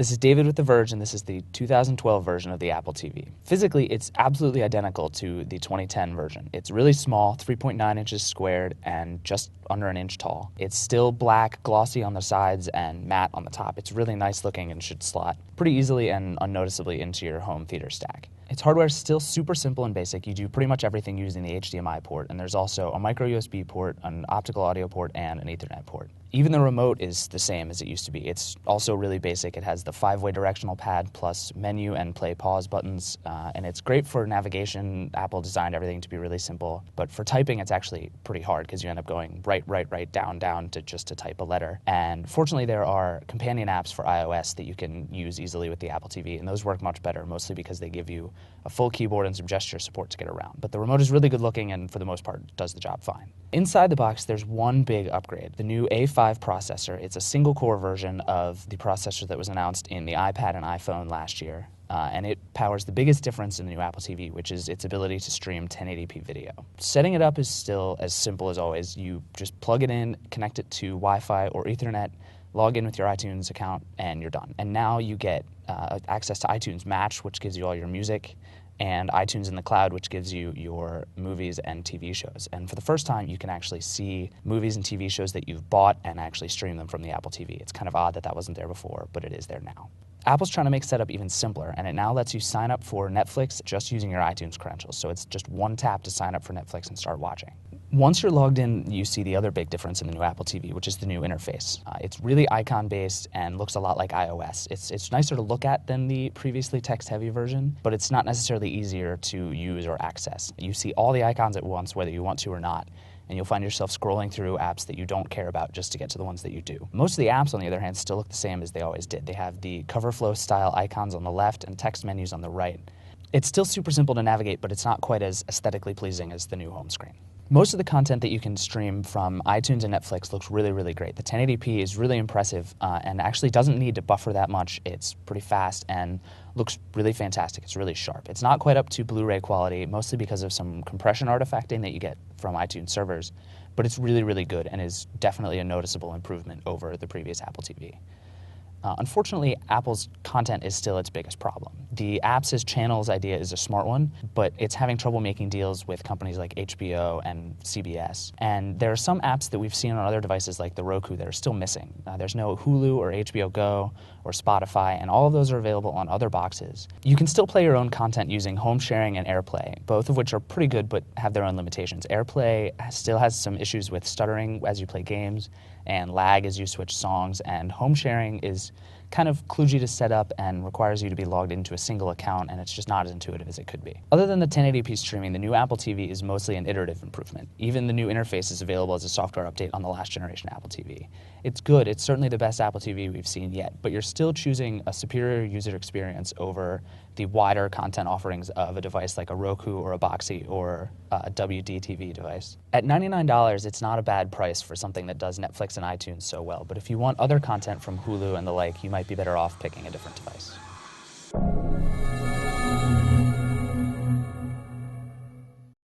This is David with The Verge, and this is the 2012 version of the Apple TV. Physically, it's absolutely identical to the 2010 version. It's really small, 3.9 inches squared, and just under an inch tall. It's still black, glossy on the sides, and matte on the top. It's really nice looking and should slot pretty easily and unnoticeably into your home theater stack. Its hardware is still super simple and basic. You do pretty much everything using the HDMI port, and there's also a micro USB port, an optical audio port, and an Ethernet port. Even the remote is the same as it used to be. It's also really basic. It has the 5-way directional pad plus menu and play pause buttons, and it's great for navigation. Apple designed everything to be really simple, but for typing it's actually pretty hard because you end up going right, down to just to type a letter. And fortunately there are companion apps for iOS that you can use easily with the Apple TV, and those work much better, mostly because they give you a full keyboard and some gesture support to get around. But the remote is really good looking and for the most part does the job fine. Inside the box there's one big upgrade, the new A5 processor. It's a single core version of the processor that was announced in the iPad and iPhone last year. And it powers the biggest difference in the new Apple TV, which is its ability to stream 1080p video. Setting it up is still as simple as always. You just plug it in, connect it to Wi-Fi or Ethernet, log in with your iTunes account, and you're done. And now you get access to iTunes Match, which gives you all your music, and iTunes in the Cloud, which gives you your movies and TV shows. And for the first time, you can actually see movies and TV shows that you've bought and actually stream them from the Apple TV. It's kind of odd that that wasn't there before, but it is there now. Apple's trying to make setup even simpler, and it now lets you sign up for Netflix just using your iTunes credentials. So it's just one tap to sign up for Netflix and start watching. Once you're logged in, you see the other big difference in the new Apple TV, which is the new interface. It's really icon-based and looks a lot like iOS. It's nicer to look at than the previously text-heavy version, but it's not necessarily easier to use or access. You see all the icons at once, whether you want to or not, and you'll find yourself scrolling through apps that you don't care about just to get to the ones that you do. Most of the apps, on the other hand, still look the same as they always did. They have the CoverFlow style icons on the left and text menus on the right. It's still super simple to navigate, but it's not quite as aesthetically pleasing as the new home screen. Most of the content that you can stream from iTunes and Netflix looks really great. The 1080p is really impressive and actually doesn't need to buffer that much. It's pretty fast and looks really fantastic. It's really sharp. It's not quite up to Blu-ray quality, mostly because of some compression artifacting that you get from iTunes servers, but it's really good and is definitely a noticeable improvement over the previous Apple TV. Unfortunately, Apple's content is still its biggest problem. The apps as channels idea is a smart one, but it's having trouble making deals with companies like HBO and CBS. And there are some apps that we've seen on other devices like the Roku that are still missing. There's no Hulu or HBO Go or Spotify, and all of those are available on other boxes. You can still play your own content using home sharing and AirPlay, both of which are pretty good but have their own limitations. AirPlay still has some issues with stuttering as you play games and lag as you switch songs, and home sharing is kind of kludgy to set up and requires you to be logged into a single account, and it's just not as intuitive as it could be. Other than the 1080p streaming, the new Apple TV is mostly an iterative improvement. Even the new interface is available as a software update on the last generation Apple TV. It's good, it's certainly the best Apple TV we've seen yet, but you're still choosing a superior user experience over the wider content offerings of a device like a Roku or a Boxee or a WD-TV device. At $99, it's not a bad price for something that does Netflix and iTunes so well, but if you want other content from Hulu and the like, you might be better off picking a different device.